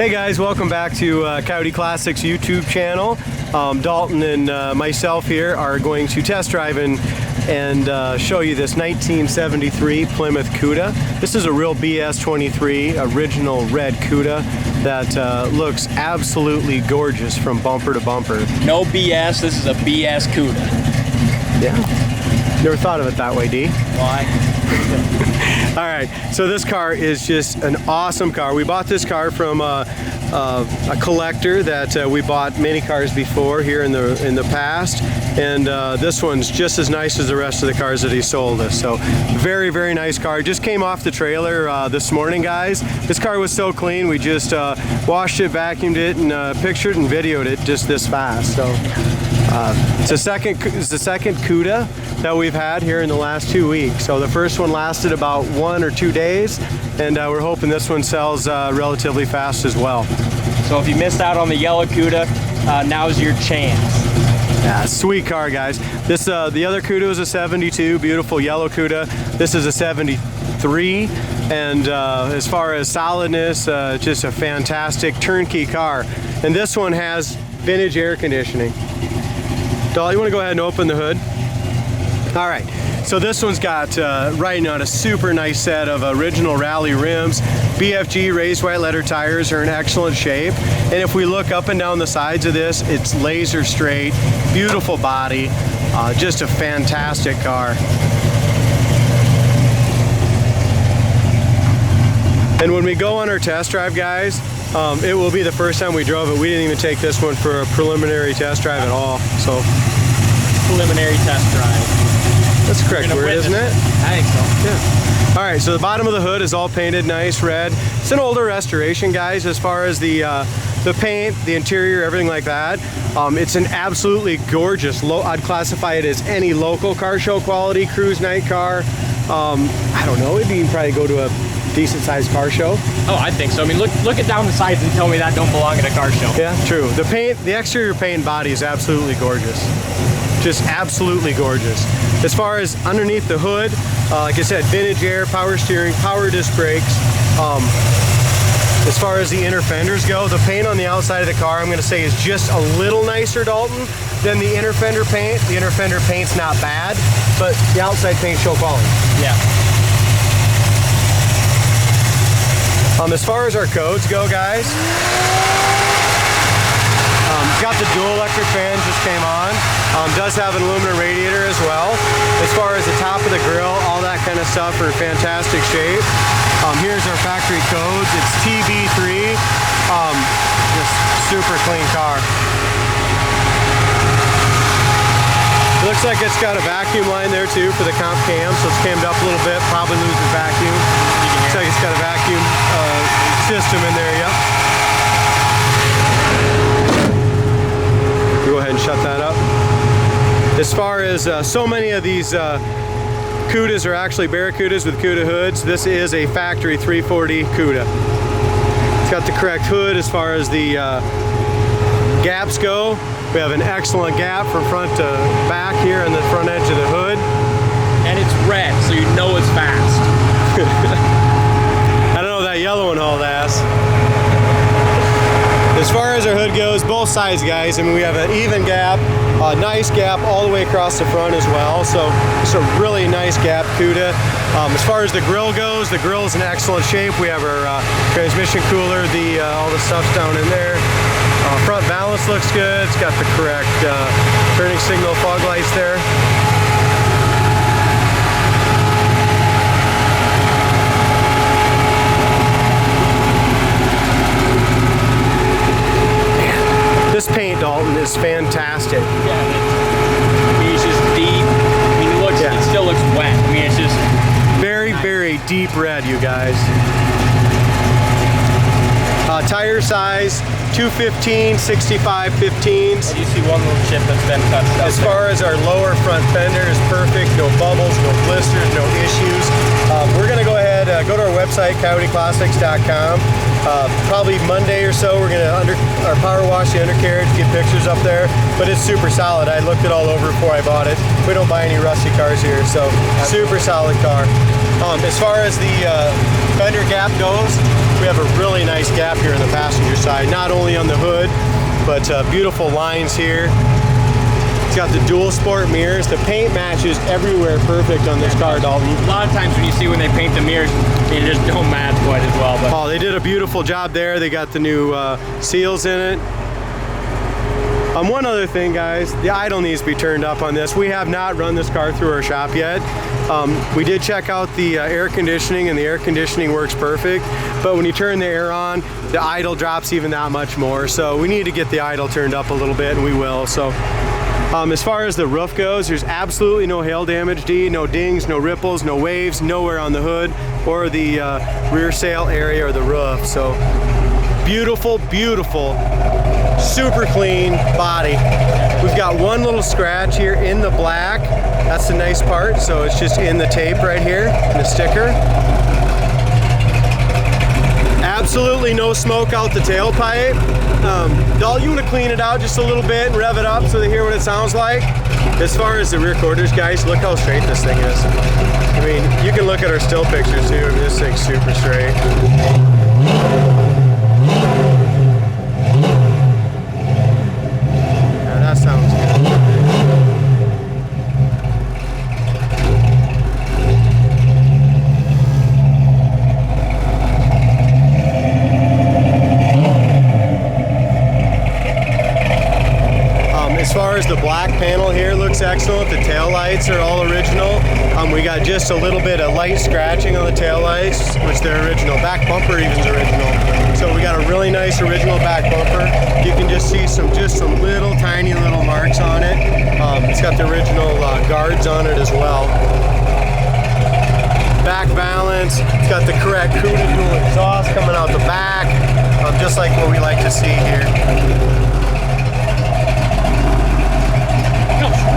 Hey guys, welcome back to Coyote Classics YouTube channel. Dalton and myself here are going to test drive and show you this 1973 Plymouth Cuda. This is a real BS23 original red Cuda that looks absolutely gorgeous from bumper to bumper. No BS, this is a BS Cuda. Yeah. Never thought of it that way, D. Why? All right, so this car is just an awesome car. We bought this car from a collector that we bought many cars before here in the past, and this one's just as nice as the rest of the cars that he sold us. So very, very nice car. Just came off the trailer this morning, guys. This car was so clean. We just washed it, vacuumed it, and pictured and videoed it just this fast. So it's the second Cuda that we've had here in the last 2 weeks. So the first one lasted about 1 or 2 days, and we're hoping this one sells relatively fast as well. So if you missed out on the yellow Cuda, now's your chance. Yeah, sweet car, guys. This the other Cuda was a 72, beautiful yellow Cuda. This is a 73, and as far as solidness, just a fantastic turnkey car. And this one has vintage air conditioning. Doll, you want to go ahead and open the hood? All right, so this one's got riding on a super nice set of original rally rims. BFG raised white letter tires are in excellent shape. And if we look up and down the sides of this, it's laser straight, beautiful body, just a fantastic car. And when we go on our test drive, guys, it will be the first time we drove it. We didn't even take this one for a preliminary test drive at all. So preliminary test drive. That's the correct word, isn't it? I think so. Yeah. All right, so the bottom of the hood is all painted nice red. It's an older restoration, guys, as far as the paint, the interior, everything like that. It's an absolutely gorgeous, I'd classify it as any local car show quality cruise night car. I don't know, maybe you can probably go to a decent sized car show. Oh, I think so. I mean, look it down the sides and tell me that don't belong at a car show. Yeah, true. The paint, the exterior paint and body is absolutely gorgeous. Just absolutely gorgeous. As far as underneath the hood, like I said, vintage air, power steering, power disc brakes. As far as the inner fenders go, the paint on the outside of the car, I'm going to say, is just a little nicer, Dalton, than the inner fender paint. The inner fender paint's not bad, but the outside paint show quality. Yeah. As far as our codes go, guys, got the dual electric fan, just came on. Does have an aluminum radiator as well. As far as the top of the grill, all that kind of stuff are in fantastic shape. Here's our factory codes. It's TB3. Just super clean car. It looks like it's got a vacuum line there too for the comp cam, so it's cammed up a little bit, probably loses vacuum. Looks like it's got a vacuum system in there, yep. Go ahead and shut that up. As far as so many of these Cudas are actually Barracudas with Cuda hoods, this is a factory 340 Cuda. It's got the correct hood as far as the gaps go. We have an excellent gap from front to back here on the front edge of the hood. And it's red, so you know it's fast. I don't know, that yellow one hauled ass. As far as our hood goes, both sides, guys, I mean, we have an even gap, a nice gap all the way across the front as well. So it's a really nice gap Cuda. As far as the grill goes, the grill is in excellent shape. We have our transmission cooler, all the stuff's down in there. Front balance looks good. It's got the correct turning signal fog lights there. This paint, Dalton, is fantastic. Yeah, it's just deep. I mean, it still looks wet. I mean, it's just very, very deep red, you guys. Tire size 215, 65 15s. You see one little chip that's been touched up. As far as our lower front fender is perfect, no bubbles, no blisters, no issues. We're gonna go ahead, go to our website, coyoteclassics.com. Probably Monday or so, we're gonna power wash the undercarriage, get pictures up there, but it's super solid. I looked it all over before I bought it. We don't buy any rusty cars here, so super solid car. As far as the fender gap goes, we have a really nice gap here in the passenger side, not only on the hood, but beautiful lines here. It's got the dual sport mirrors. The paint matches everywhere perfect on this car, Dalton. A lot of times when you see when they paint the mirrors, they just don't match quite as well. But oh, they did a beautiful job there. They got the new seals in it. One other thing, guys, the idle needs to be turned up on this. We have not run this car through our shop yet. We did check out the air conditioning, and the air conditioning works perfect. But when you turn the air on, the idle drops even that much more. So we need to get the idle turned up a little bit, and we will. So. As far as the roof goes, there's absolutely no hail damage, D, no dings, no ripples, no waves, nowhere on the hood or the rear sail area or the roof. So beautiful, beautiful, super clean body. We've got one little scratch here in the black. That's the nice part. So it's just in the tape right here, in the sticker. Absolutely no smoke out the tailpipe. Dalton, you want to clean it out just a little bit and rev it up so they hear what it sounds like? As far as the rear quarters, guys, look how straight this thing is. I mean, you can look at our still pictures too. This thing's super straight. Yeah, that sounds good. As far as the black panel here, looks excellent. The tail lights are all original. We got just a little bit of light scratching on the tail lights, which they're original. Back bumper even's original. So we got a really nice original back bumper. You can just see some little tiny little marks on it. It's got the original guards on it as well. Back balance. It's got the correct Cuda dual exhaust coming out the back, just like what we like to see here.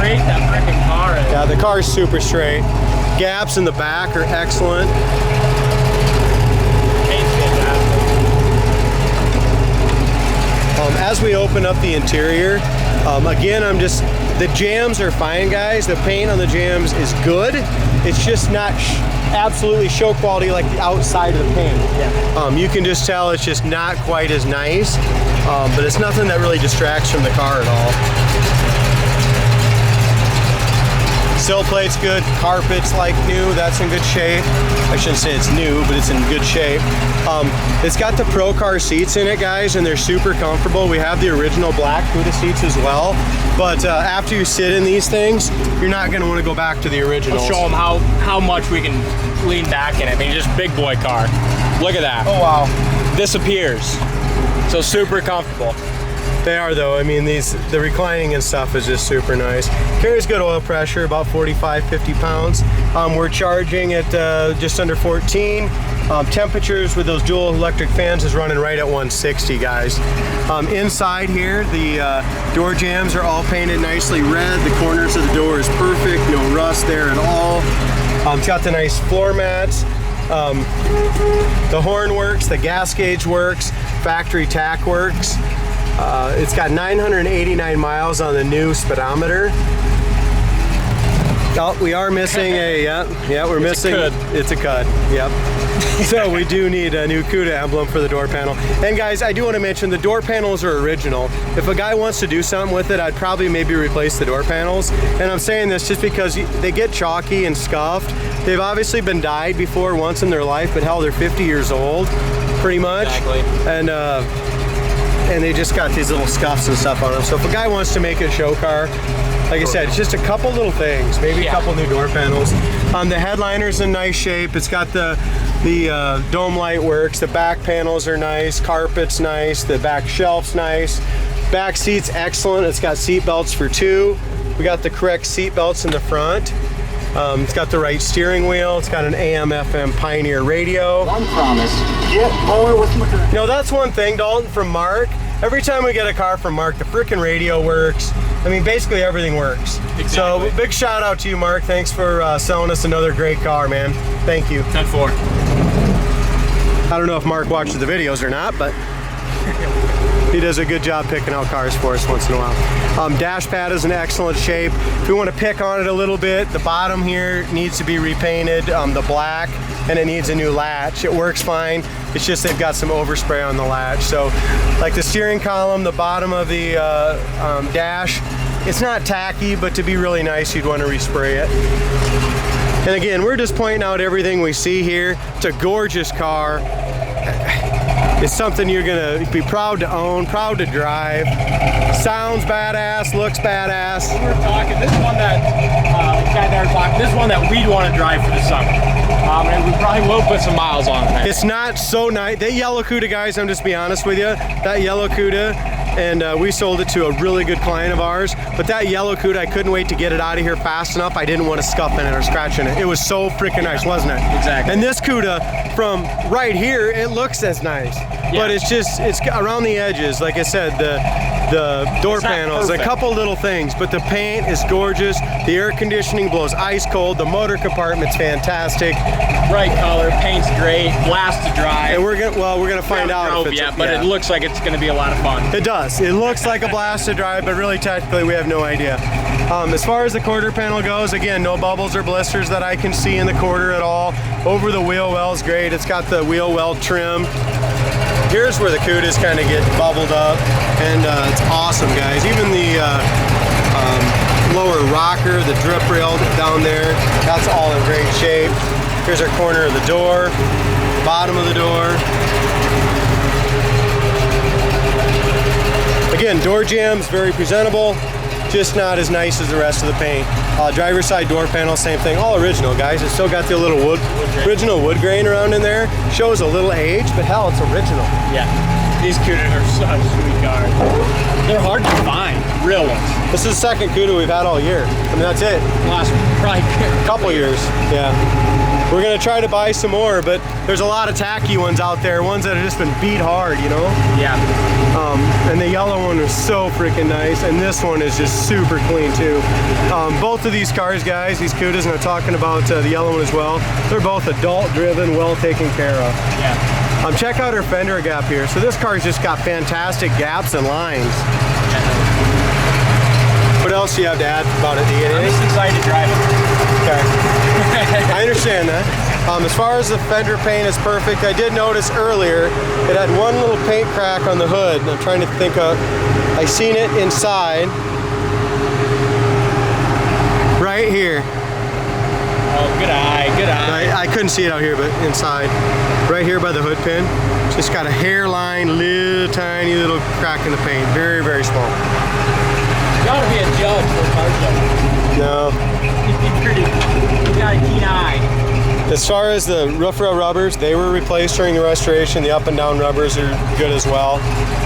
straight that freaking car is. Yeah, the car's super straight. Gaps in the back are excellent. As we open up the interior, again, the jams are fine, guys. The paint on the jams is good. It's just not absolutely show quality like the outside of the paint. Yeah. You can just tell it's just not quite as nice, but it's nothing that really distracts from the car at all. Sill plate's good, carpet's like new, that's in good shape. I shouldn't say it's new, but it's in good shape. It's got the Pro Car seats in it, guys, and they're super comfortable. We have the original black Cuda seats as well, but after you sit in these things, you're not gonna wanna go back to the originals. I'll show them how much we can lean back in it. I mean, just big boy car. Look at that. Oh, wow. Disappears. So super comfortable. They are, though. I mean, the reclining and stuff is just super nice. Carries good oil pressure, about 45-50 pounds. We're charging at just under 14. Temperatures with those dual electric fans is running right at 160, guys. Inside here, the door jambs are all painted nicely red. The corners of the door is perfect, no rust there at all. It's got the nice floor mats. The horn works, the gas gauge works, factory tack works. It's got 989 miles on the new speedometer. Oh, we are missing we're missing. It's a Cud. Yep. So we do need a new Cuda emblem for the door panel. And guys, I do want to mention the door panels are original. If a guy wants to do something with it, I'd probably maybe replace the door panels. And I'm saying this just because they get chalky and scuffed. They've obviously been dyed before once in their life, but hell, they're 50 years old, pretty much. Exactly. And they just got these little scuffs and stuff on them. So if a guy wants to make a show car, like I said, it's just a couple little things, maybe a couple new door panels. The headliner's in nice shape. It's got the dome light works. The back panels are nice. Carpet's nice. The back shelf's nice. Back seat's excellent. It's got seat belts for two. We got the correct seat belts in the front. It's got the right steering wheel. It's got an AM/FM Pioneer radio. One promise, get more with McCurdy. You know, that's one thing, Dalton, from Mark. Every time we get a car from Mark, the freaking radio works. I mean, basically everything works. Exactly. So big shout out to you, Mark. Thanks for selling us another great car, man. Thank you. 10-4. I don't know if Mark watches the videos or not, but he does a good job picking out cars for us once in a while. Dash pad is in excellent shape. If we want to pick on it a little bit, the bottom here needs to be repainted, the black. and it needs a new latch. It works fine. It's just they've got some overspray on the latch. So like the steering column, the bottom of the dash, it's not tacky, but to be really nice, you'd want to respray it. And again, we're just pointing out everything we see here. It's a gorgeous car. It's something you're gonna be proud to own, proud to drive. Sounds badass, looks badass. We were talking, this one that, this one that we'd want to drive for the summer. And we probably will put some miles on it. It's not so nice. That yellow Cuda, guys, I'm just be honest with you, that yellow Cuda, and we sold it to a really good client of ours, but that yellow Cuda, I couldn't wait to get it out of here fast enough. I didn't want to scuff in it or scratch in it. It was so freaking nice, wasn't it? Exactly. And this Cuda, from right here, it looks as nice, but it's around the edges, like I said, the door panels, a couple little things, but the paint is gorgeous. The air conditioning blows ice cold. The motor compartment's fantastic. Bright color, paint's great, blast to drive. And we're gonna find out if it's but it looks like it's gonna be a lot of fun. It does. It looks like a blast to drive, but really technically we have no idea. As far as the quarter panel goes, again, no bubbles or blisters that I can see in the quarter at all. Over the wheel well's great. It's got the wheel well trim. Here's where the Cudas kind of get bubbled up, and it's awesome, guys. Even the lower rocker, the drip rail down there, that's all in great shape. Here's our corner of the door, bottom of the door. Again, door jambs, very presentable, just not as nice as the rest of the paint. Driver's side door panel, same thing, all original, guys. It's still got the little original wood grain around in there. Shows a little age, but hell, it's original. Yeah, these Cudas are such sweet cars. They're hard to find, real ones. This is the second Cuda we've had all year. I mean, that's it. Last probably couple years, yeah. We're gonna try to buy some more, but there's a lot of tacky ones out there, ones that have just been beat hard, you know? Yeah. And the yellow one was so freaking nice, and this one is just super clean too. Both of these cars, guys, these Cudas, and I'm talking about the yellow one as well, they're both adult-driven, well taken care of. Yeah. Check out our fender gap here. So this car's just got fantastic gaps and lines. What else do you have to add about it, D? I'm just excited to drive it. Okay. I understand that. As far as the fender paint is perfect, I did notice earlier it had one little paint crack on the hood. And I'm trying to think of, I seen it inside. Right here. Oh, good eye, good eye. I couldn't see it out here, but inside. Right here by the hood pin. Just got a hairline, little tiny little crack in the paint. Very, very small. You gotta be a judge for a car show. No. You got a keen eye. As far as the roof rail rubbers, they were replaced during the restoration. The up and down rubbers are good as well.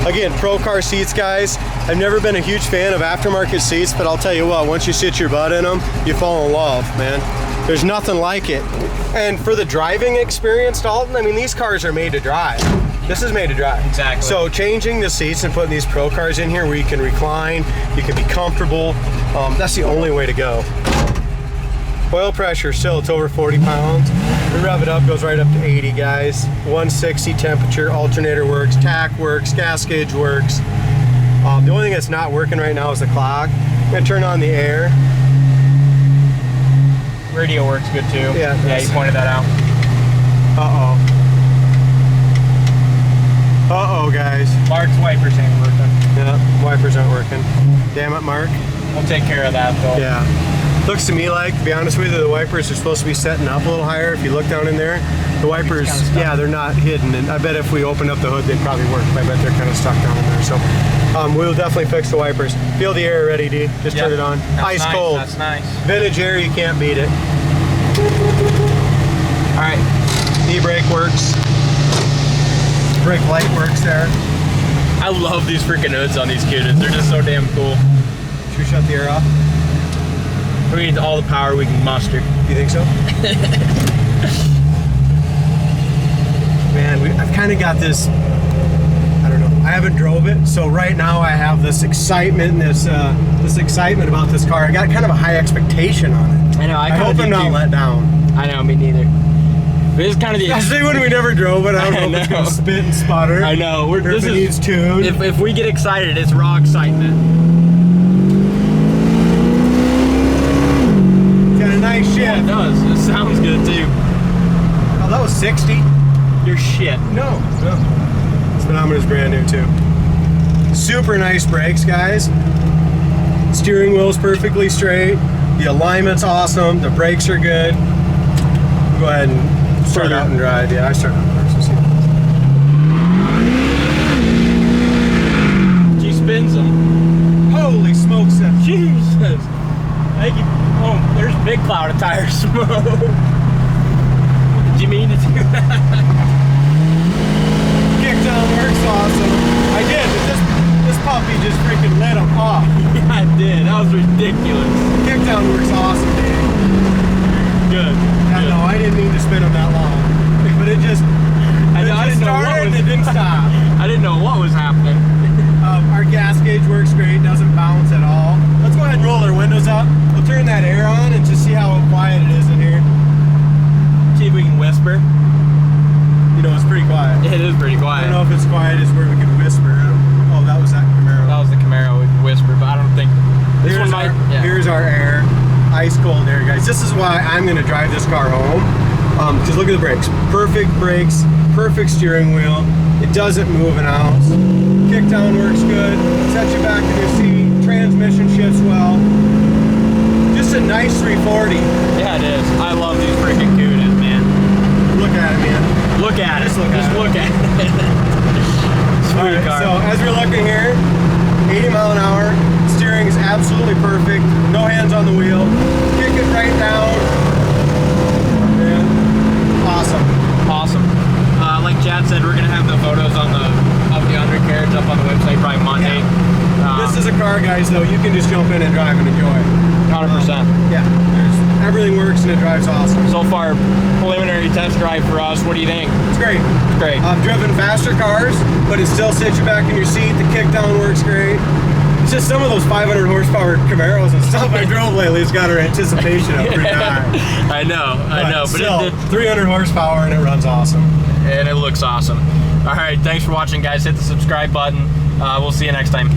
Again, pro car seats, guys. I've never been a huge fan of aftermarket seats, but I'll tell you what, once you sit your butt in them, you fall in love, man. There's nothing like it. And for the driving experience, Dalton, I mean, these cars are made to drive. This is made to drive. Exactly. So changing the seats and putting these pro cars in here where you can recline, you can be comfortable, that's the only way to go. Oil pressure, still it's over 40 pounds. We rev it up, goes right up to 80, guys. 160 temperature, alternator works, tach works, gas gauge works. The only thing that's not working right now is the clock. I'm gonna turn on the air. Radio works good too. Yeah. Yeah, you pointed that out. Uh-oh. Uh-oh, guys. Mark's wipers ain't working. Yeah, wipers aren't working. Damn it, Mark. We'll take care of that though. Yeah. Looks to me like, to be honest with you, the wipers are supposed to be setting up a little higher. If you look down in there, the wipers, yeah, they're not hidden. And I bet if we opened up the hood, they'd probably work. I bet they're kind of stuck down in there. So we'll definitely fix the wipers. Feel the air ready, D. Just turn it on. That's Ice nice. cold. That's nice. Vintage air, you can't beat it. All right. E-brake works. Brake light works there. I love these freaking hoods on these Cudas. They're just so damn cool. Should we shut the air off? We need all the power we can muster. You think so? Man, I've kind of got this, I don't know, I haven't drove it, so right now I have this excitement, this excitement about this car. I got kind of a high expectation on it. I know, I hope I'm not let down. I know, me neither. But this is kind of the... Especially when we never drove it, I don't know if it's going to spit and sputter. I know. This needs tuned. If we get excited, it's raw excitement. Got a nice shift. Yeah, it does. It sounds good too. How that was 60. Your shit. No. Speedometer's brand new too. Super nice brakes, guys. Steering wheel's perfectly straight. The alignment's awesome. The brakes are good. Go ahead and start out and drive. Yeah, I start out first. We'll see. She spins them. Holy smokes! Jesus. Thank you. Oh, there's a big cloud of tire smoke. Did you mean to do that? Kickdown works awesome. I did, but this puppy just freaking lit him off. Yeah, I did. That was ridiculous. Kickdown works awesome, dude. Good. Yeah, no, I didn't mean to spin him that long, but it just started and it didn't stop. I didn't know what was happening. Our gas gauge works great, doesn't bounce at all. Let's go ahead and roll our windows up. We'll turn that air on and just see how quiet it is in here. See if we can whisper. You know, it's pretty quiet. It is pretty I quiet. don't know if it's quiet as where we can whisper. Oh, that was that Camaro. That was the Camaro we could whisper, but I don't think this one might. Here's our air. Ice cold air, guys. This is why I'm going to drive this car home. Because look at the brakes. Perfect brakes, perfect steering wheel. It doesn't move an ounce. Kickdown works good. Sets you back in your seat. Transmission shifts well. Just a nice 340. Yeah, it is. I love these freaking Cudas, man. Look at it, man. Look at it. Just look at it. Sweet Alright, car. so as we're looking here, 80 mile an hour. Steering is absolutely perfect. No hands on the wheel. Kick it right down. And awesome. Awesome. Like Chad said, we're gonna have the photos of the undercarriage up on the website probably Monday. Yeah. This is a car, guys, though you can just jump in and drive and enjoy. 100%. Yeah. Everything works and it drives awesome. So far, preliminary test drive for us. What do you think? It's great. It's great. I've driven faster cars, but it still sits you back in your seat. The kickdown works great. It's just some of those 500 horsepower Camaros and stuff I drove lately has got our anticipation up pretty high. I know. But still, it 300 horsepower and it runs awesome. And it looks awesome. All right, thanks for watching, guys. Hit the subscribe button. We'll see you next time.